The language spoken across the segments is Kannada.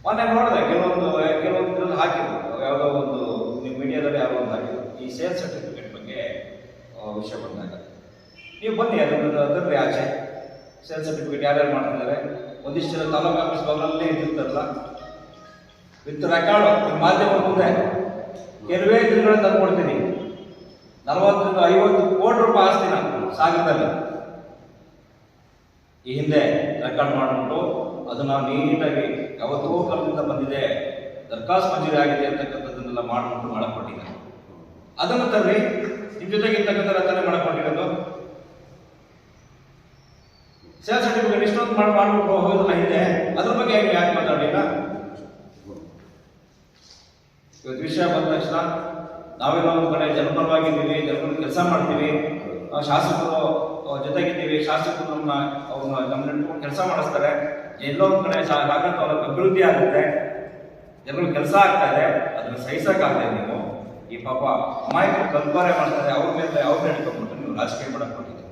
ಮೊನ್ನೆ ನೋಡಿದೆ ಕೆಲವೊಂದು ಇದ್ರಲ್ಲಿ ಹಾಕಿದ್ರು, ಯಾವುದೋ ಒಂದು ನಿಮ್ಮ ಮೀಡಿಯಾದಲ್ಲಿ ಯಾವುದೋ ಒಂದು ಹಾಕಿದ್ರು ಈ ಸೇಲ್ ಸರ್ಟಿಫಿಕೇಟ್ ಬಗ್ಗೆ ವಿಷಯ ಬಂದಾಗ. ನೀವು ಬನ್ನಿ ಅದರಲ್ಲಿ ಆಚೆ ಸೇಲ್ ಸರ್ಟಿಫಿಕೇಟ್ ಯಾರ್ಯಾರು ಮಾಡ್ತಿದ್ದಾರೆ, ಒಂದಿಷ್ಟು ತಾಲೂಕು ಆಫೀಸ್ ಭಾಗದಲ್ಲೇ ಇದ್ದಿರ್ತಾರಲ್ಲ ವಿತ್ ರೆಕಾರ್ಡು ನಿಮ್ಮ ಮಾಧ್ಯಮ ಮುಂದೆ ಕೆಲವೇ ದಿನಗಳನ್ನು ತಂದುಕೊಡ್ತೀನಿ. 40-50 ಕೋಟಿ ರೂಪಾಯಿ ಆಸ್ತಿನ ಸಾಗರದಲ್ಲಿ ಈ ಹಿಂದೆ ರೆಕಾರ್ಡ್ ಮಾಡಿಬಿಟ್ಟು ಅದನ್ನು ನೀಟಾಗಿ ಯಾವತ್ತೋ ಕಾಲದಿಂದ ಬಂದಿದೆ, ದರ್ಖಾಸ್ತು ಮಂಜೂರಿ ಆಗಿದೆ ಅಂತಕ್ಕಂಥದ್ದನ್ನೆಲ್ಲ ಮಾಡಿಬಿಟ್ಟು ಮಾಡಕೊಟ್ಟಿದ್ದಾರೆ. ಅದನ್ನು ತರ್ರಿ, ನಿಮ್ಮ ಜೊತೆಗೆ ಇರ್ತಕ್ಕಂಥ ರಚನೆ ಮಾಡಕೊಟ್ಟಿರೋದು ಸೇಲ್ ಸರ್ಟಿಫಿಕೇಟ್ ಇಷ್ಟೊಂದು ಮಾಡ್ಬಿಟ್ಟು ಹೋಗೋದಲ್ಲ ಹಿಂದೆ, ಅದ್ರ ಬಗ್ಗೆ ಯಾಕೆ ಮಾತಾಡಲಿಲ್ಲ? ಇವತ್ತು ವಿಷಯ ಬಂದ ತಕ್ಷಣ ನಾವೆಲ್ಲ ಒಂದು ಕಡೆ ಜನಪರವಾಗಿದ್ದೀವಿ, ಜನಪರ ಕೆಲಸ ಮಾಡ್ತೀವಿ, ಶಾಸಕರು ಜೊತೆಗಿದ್ದೀವಿ, ಶಾಸಕರು ನಮ್ಮ ನೆಟ್ಕೊಂಡು ಕೆಲಸ ಮಾಡಿಸ್ತಾರೆ, ಎಲ್ಲೋ ಒಂದು ಕಡೆ ಸಾಗರ ತಾಲೂಕು ಅಭಿವೃದ್ಧಿ ಆಗುತ್ತೆ, ಜನರು ಕೆಲಸ ಆಗ್ತಾ ಇದೆ, ಅದನ್ನು ಸಹಿಸಕ್ಕಾಗ್ತದೆ. ನೀವು ಈ ಪಾಪ ಅಮಾಯಕರು ಕಲ್ಪಾರೆ ಮಾಡ್ತಾರೆ, ಅವ್ರ ಮೇಲೆ ಹಿಡ್ಕೊಂಡ್ಬಿಟ್ಟು ನೀವು ರಾಜಕೀಯ ಮಾಡಕ್ಕೆ ಕೊಟ್ಟಿದ್ದೀರಿ.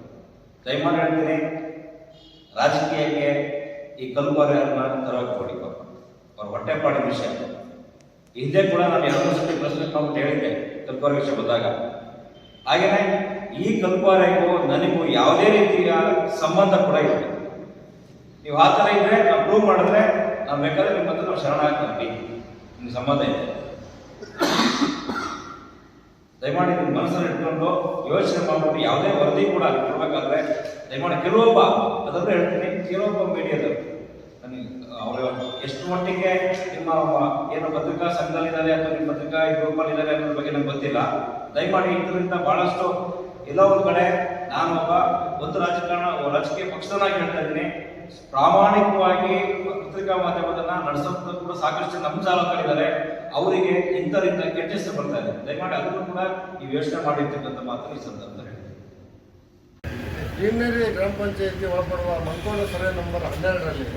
ದಯಮಾಡಿ ಹೇಳ್ತೀನಿ, ರಾಜಕೀಯಕ್ಕೆ ಈ ಕಲ್ಪಾರೆಯನ್ನ ತರಕ್ಕೆ ಕೊಡಿ. ಪಾಪ ಅವ್ರ ಹೊಟ್ಟೆಪಾಡಿನ ವಿಷಯ. ಹಿಂದೆ ಕೂಡ ನಾನು 2 ವರ್ಷಕ್ಕೆ ಪ್ರಶ್ನೆ ಮಾಡ್ಬಿಟ್ಟು ಹೇಳಿದ್ದೆ ಕಲ್ಪಾರೆ ವಿಷಯ ಬಂದಾಗ. ಹಾಗೆಯೇ ಈ ಕಲ್ಪಾರೆಗೂ ನನಗೂ ಯಾವುದೇ ರೀತಿಯ ಸಂಬಂಧ ಕೂಡ ಇಲ್ಲ. ನೀವು ಆ ಥರ ಇದ್ರೆ ನಾವು ಪ್ರೂವ್ ಮಾಡಿದ್ರೆ ನಾವು ಬೇಕಾದ್ರೆ ನಿಮ್ಮ ಹತ್ರ ನಾವು ಶರಣಾಗ್ತೀವಿ, ನಿಮ್ಗೆ ಸಂಬಂಧ ಇದೆ. ದಯಮಾಡಿ ನಿಮ್ಮ ಮನಸ್ಸನ್ನು ಇಟ್ಕೊಂಡು ಯೋಚನೆ ಮಾಡ್ಬಿಟ್ಟು ಯಾವುದೇ ವರದಿ ಕೂಡ ಅಲ್ಲಿ ಕೊಡ್ಬೇಕಾದ್ರೆ ದಯಮಾಡಿ ಕೆಲವೊಬ್ಬ, ಅದನ್ನು ಹೇಳ್ತೀನಿ, ಕೆಲವೊಬ್ಬ ಮೀಡಿಯಾದವರು ಅವರು ಎಷ್ಟು ಮಟ್ಟಿಗೆ ನಿಮ್ಮ ಏನು ಪತ್ರಿಕಾ ಸಂಘದಲ್ಲಿದ್ದಾರೆ ಅಥವಾ ನಿಮ್ಮ ಪತ್ರಿಕಾ ಗ್ರೂಪಲ್ಲಿ ಇದ್ದಾರೆ ಅನ್ನೋದ್ರ ಬಗ್ಗೆ ನಂಗೆ ಗೊತ್ತಿಲ್ಲ. ದಯಮಾಡಿ ಇದರಿಂದ ಬಹಳಷ್ಟು ಎಲ್ಲೋ ಒಂದು ಕಡೆ ನಾನು ಒಂದು ರಾಜಕೀಯ ಪಕ್ಷದನ್ನಾಗಿ ಹೇಳ್ತಾ ಇದ್ದೀನಿ, ಪ್ರಾಮಾಣಿಕವಾಗಿ ಪತ್ರಿಕಾ ಮಾಧ್ಯಮದನ್ನ ನಡೆಸೋದು ಕೂಡ ಸಾಕಷ್ಟು ನಮ್ಮ ಚಾಲಕರಿದ್ದಾರೆ, ಅವರಿಗೆ ಇಂಥರಿಂದ ಕೆಟ್ಟ ಹೆಸರು ಬರ್ತಾ ಇದೆ. ದಯಮಾಡಿ ಅದನ್ನು ಕೂಡ ನೀವು ಯೋಚನೆ ಮಾಡಿರ್ತಕ್ಕಂಥ ಮಾತನ್ನು ಈ ಸಂದರ್ಭದಲ್ಲಿ ಹೇಳ್ತೀನಿ. ಭೀಮನೇರಿ ಗ್ರಾಮ ಪಂಚಾಯತಿ ಒಳಪಡುವ ಮಂಕೋಣ ಸರ್ವೆ ನಂಬರ್ 12ರಲ್ಲಿ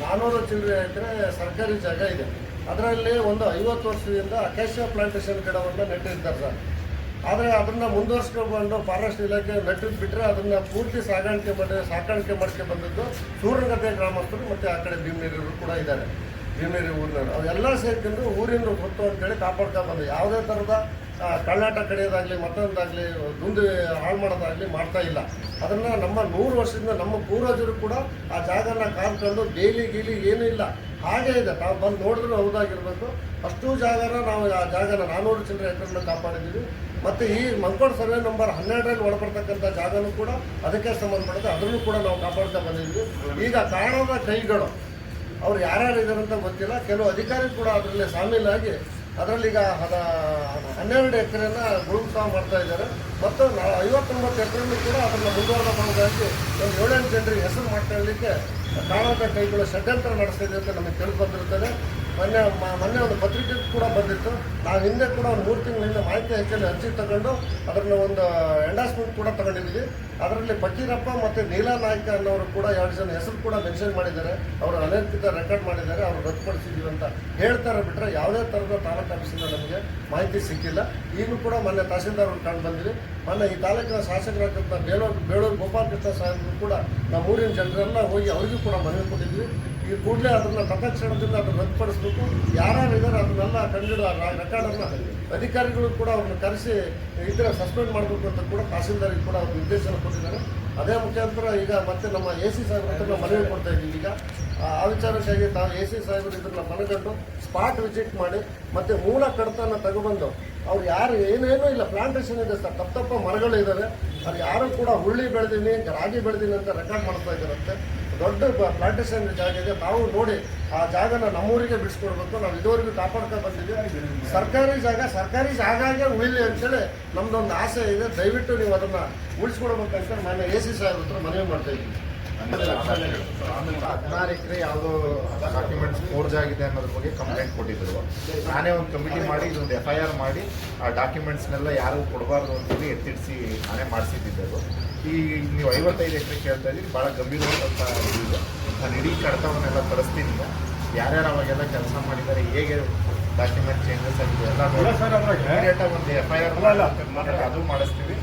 400 ಚಿಲ್ಲರೆ ಎಕರೆ ಸರ್ಕಾರಿ ಜಾಗ ಇದೆ. ಅದರಲ್ಲಿ ಒಂದು 50 ವರ್ಷದಿಂದ ಅಕೇಶಿಯಾ ಪ್ಲಾಂಟೇಶನ್ ಗಿಡವನ್ನು ನೆಟ್ಟಿರ್ತಾರೆ ಸರ್. ಆದರೆ ಅದನ್ನು ಮುಂದುವರ್ಸ್ಕೊಂಡು ಫಾರೆಸ್ಟ್ ಇಲಾಖೆ ನೆಟ್ಟಿದ್ದು ಬಿಟ್ಟರೆ ಅದನ್ನು ಪೂರ್ತಿ ಸಾಕಾಣಿಕೆ ಮಾಡ್ಕೊಂಡು ಬಂದಿದ್ದು ಸೂರ್ಯಗದ್ದೆ ಗ್ರಾಮಸ್ಥರು ಮತ್ತು ಆ ಕಡೆ ಭೀಮನೇರಿಯವರು ಕೂಡ ಇದ್ದಾರೆ. ಭೀಮನೇರಿ ಊರಿನವರು ಅವೆಲ್ಲ ಸೇರ್ಕೊಂಡು ಊರಿನ ಹೊತ್ತು ಅಂತೇಳಿ ಕಾಪಾಡ್ಕೊಂಡು ಬಂದು ಯಾವುದೇ ಥರದ ಕಳ್ಳಾಟ ಕಡಿಯೋದಾಗಲಿ ಮತ್ತೊಂದಾಗಲಿ ದುಂದು ಹಾಳು ಮಾಡೋದಾಗಲಿ ಮಾಡ್ತಾ ಇಲ್ಲ. ಅದನ್ನು ನಮ್ಮ 100 ವರ್ಷದಿಂದ ನಮ್ಮ ಪೂರ್ವಜರು ಕೂಡ ಆ ಜಾಗನ ಕಾದ್ಕೊಂಡು ಗೀಲಿ ಏನೂ ಇಲ್ಲ, ಹಾಗೇ ಇದೆ. ನಾವು ಬಂದು ನೋಡಿದ್ರೆ ಹೌದಾಗಿರ್ಬೇಕು. ಅಷ್ಟು ಜಾಗನ ನಾವು ಆ ಜಾಗನ 400 ಚಿಲ್ಲರೆ ಎಕರೆನ ಕಾಪಾಡಿದ್ದೀವಿ. ಮತ್ತು ಈ ಮಂಕೋಣ ಸರ್ವೆ ನಂಬರ್ 12ರಲ್ಲಿ ಒಳಪಡ್ತಕ್ಕಂಥ ಜಾಗನೂ ಕೂಡ ಅದಕ್ಕೆ ಸಂಬಂಧಪಡುತ್ತೆ, ಅದನ್ನು ಕೂಡ ನಾವು ಕಾಪಾಡ್ತಾ ಬಂದಿದ್ವಿ. ಈಗ ಕಾಣದ ಕೈಗಳು ಅವ್ರು ಯಾರ್ಯಾರು ಇದ್ದಾರೆ ಅಂತ ಗೊತ್ತಿಲ್ಲ. ಕೆಲವು ಅಧಿಕಾರಿ ಕೂಡ ಅದರಲ್ಲಿ ಶಾಮೀಲಾಗಿ ಅದರಲ್ಲಿ ಈಗ 12 ಎಕರೆನ ಗುಳುಕ್ತಾ ಮಾಡ್ತಾ ಇದ್ದಾರೆ. ಮತ್ತು 59 ಎಕರೆನೂ ಕೂಡ ಅದನ್ನು ಮುಂದುವರೆದವಾಗಿ ಒಂದು 7-8 ಜನರಿಗೆ ಹೆಸರು ಮಾಡ್ಕೊಳ್ಳಲಿಕ್ಕೆ ಕಾಣದ ಕೈಗಳು ಷಡ್ಯಂತ್ರ ನಡೆಸ್ತಾ ಇದೆ ಅಂತ ನಮಗೆ ತಿಳಿದು ಬಂದಿರ್ತದೆ. ಮೊನ್ನೆ ಒಂದು ಪತ್ರಿಕೆ ಕೂಡ ಬಂದಿತ್ತು. ನಾವು ಹಿಂದೆ ಕೂಡ ಒಂದು 3 ತಿಂಗಳ ಹಿಂದೆ ಮಾಹಿತಿ ಹೆಚ್ಚಲ್ಲಿ ಅರ್ಜಿ ತಗೊಂಡು ಅದನ್ನು ಒಂದು ಎಂಡಾಸ್ಮೆಂಟ್ ಕೂಡ ತಗೊಂಡಿದ್ದೀವಿ. ಅದರಲ್ಲಿ ಫಕೀರಪ್ಪ ಮತ್ತು ನೀಲಾ ನಾಯ್ಕ ಅನ್ನೋರು ಕೂಡ 2 ಜನ ಹೆಸರು ಕೂಡ ಮೆನ್ಷನ್ ಮಾಡಿದ್ದಾರೆ. ಅವರು ಅನಧಿಕೃತ ರೆಕಾರ್ಡ್ ಮಾಡಿದ್ದಾರೆ, ಅವರು ರದ್ದುಪಡಿಸಿದ್ದೀವಿ ಅಂತ ಹೇಳ್ತಾರೆ. ಬಿಟ್ಟರೆ ಯಾವುದೇ ಥರದ ತಾಲೂಕು ಆಫೀಸಿಂದ ನಮಗೆ ಮಾಹಿತಿ ಸಿಕ್ಕಿಲ್ಲ. ಈಗಲೂ ಕೂಡ ಮೊನ್ನೆ ತಹಸೀಲ್ದಾರ್ ಅವ್ರು ಕಂಡು ಬಂದಿವಿ. ಮೊನ್ನೆ ಈ ತಾಲೂಕಿನ ಶಾಸಕರಾದಂಥ ಬೇಳೂರು ಗೋಪಾಲಕೃಷ್ಣ ಸಾಹೇಬರು ಕೂಡ ನಮ್ಮ ಊರಿನ ಜನರೆಲ್ಲ ಹೋಗಿ ಅವರಿಗೂ ಕೂಡ ಮನವಿ ಕೊಟ್ಟಿದ್ವಿ. ಈ ಕೂಡಲೇ ಅದನ್ನು ತತ್ಕ್ಷಣದಿಂದ ಅದನ್ನು ರದ್ದುಪಡಿಸಬೇಕು. ಯಾರ್ಯಾರು ಇದ್ದಾರೆ ಅದನ್ನೆಲ್ಲ ಕಂಡು ರೆಕಾರ್ಡನ್ನು ಅಧಿಕಾರಿಗಳು ಕೂಡ ಅವ್ರನ್ನ ಕರೆಸಿ ಇದರ ಸಸ್ಪೆಂಡ್ ಮಾಡಬೇಕು ಅಂತ ಕೂಡ ತಹಸೀಲ್ದಾರಿಗೆ ಕೂಡ ಅವ್ರು ನಿರ್ದೇಶನ ಕೊಟ್ಟಿದ್ದಾರೆ. ಅದೇ ಮುಖಾಂತರ ಈಗ ಮತ್ತೆ ನಮ್ಮ AC ಸಾಹೇಬ್ರ ಹತ್ರ ನಾವು ಮನವಿ ಕೊಡ್ತಾ ಇದ್ದೀವಿ. ಈಗ ಆ ವಿಚಾರಕ್ಕಾಗಿ AC ಸಾಹೇಬರು ಇದನ್ನು ಮನಗಂಡು ಸ್ಪಾಟ್ ವಿಸಿಟ್ ಮಾಡಿ ಮತ್ತು ಮೂಲ ಕಡತನ ತಗೊಬಂದು ಅವ್ರು ಯಾರು ಏನೇನೂ ಇಲ್ಲ, ಪ್ಲಾಂಟೇಶನ್ ಇದೆ ಸರ್, ತಪ್ಪ ಮರಗಳು ಇದ್ದಾವೆ, ಅದು ಯಾರು ಕೂಡ ಹುಳ್ಳಿ ಬೆಳೆದೀನಿ ರಾಗಿ ಬೆಳೆದೀನಿ ಅಂತ ರೆಕಾರ್ಡ್ ಮಾಡ್ತಾ ಇದ್ದಾರಂತೆ. ದೊಡ್ಡ ಪ್ಲಾಂಟೇಶನ್ ಜಾಗ ಇದೆ, ತಾವು ನೋಡಿ ಆ ಜಾಗನ ನಮ್ಮೂರಿಗೆ ಬಿಡಿಸ್ಕೊಡ್ಬೇಕು. ನಾವು ಇದುವರೆಗೂ ಕಾಪಾಡ್ಕೊಂಡು ಬಂದಿದ್ದೀವಿ. ಸರ್ಕಾರಿ ಜಾಗಾಗೆ ಉಳಿಲಿ ಅಂತೇಳಿ ನಮ್ದೊಂದು ಆಸೆ ಇದೆ. ದಯವಿಟ್ಟು ನೀವು ಅದನ್ನು ಉಳಿಸ್ಕೊಡ್ಬೇಕಂತ ನಾನು AC ಸಾಹೇಬ್ರ ಹತ್ರ ಮನವಿ ಮಾಡ್ತಾ ಇದ್ದೀನಿ. 16 ಎಕರೆ ಯಾವುದೋ ಡಾಕ್ಯುಮೆಂಟ್ಸ್ ಫೋರ್ಜ್ ಆಗಿದೆ ಅನ್ನೋದ್ರ ಬಗ್ಗೆ ಕಂಪ್ಲೇಂಟ್ ಕೊಟ್ಟಿದ್ರು. ನಾನೇ ಒಂದು ಕಮಿಟಿ ಮಾಡಿ ಇದೊಂದು FIR ಮಾಡಿ ಆ ಡಾಕ್ಯುಮೆಂಟ್ಸ್ನೆಲ್ಲ ಯಾರು ಕೊಡಬಾರ್ದು ಅಂತೇಳಿ ಎತ್ತಿಡಿಸಿ ನಾನೇ ಮಾಡಿಸಿದ್ದಿದ್ದು. ಈ ನೀವು 55 ಎಕರೆ ಕೇಳ್ತಾ ಇದ್ದೀರಿ, ಭಾಳ ಗಂಭೀರವಾದಂಥ ಇದು. ನಾನು ಇಡೀ ಕಡತವನ್ನೆಲ್ಲ ತರಿಸ್ತೀನಿ. ಯಾರ್ಯಾರು ಅವಾಗೆಲ್ಲ ಕೆಲಸ ಮಾಡಿದ್ದಾರೆ, ಹೇಗೆ ಡಾಕ್ಯುಮೆಂಟ್ ಚೇಂಜಸ್ ಆಗಿದೆ ಎಲ್ಲ ನೋಡಿ ಇಮಿಡಿಯೇಟಾಗಿ ಒಂದು FIR ಅದು ಮಾಡಿಸ್ತೀವಿ.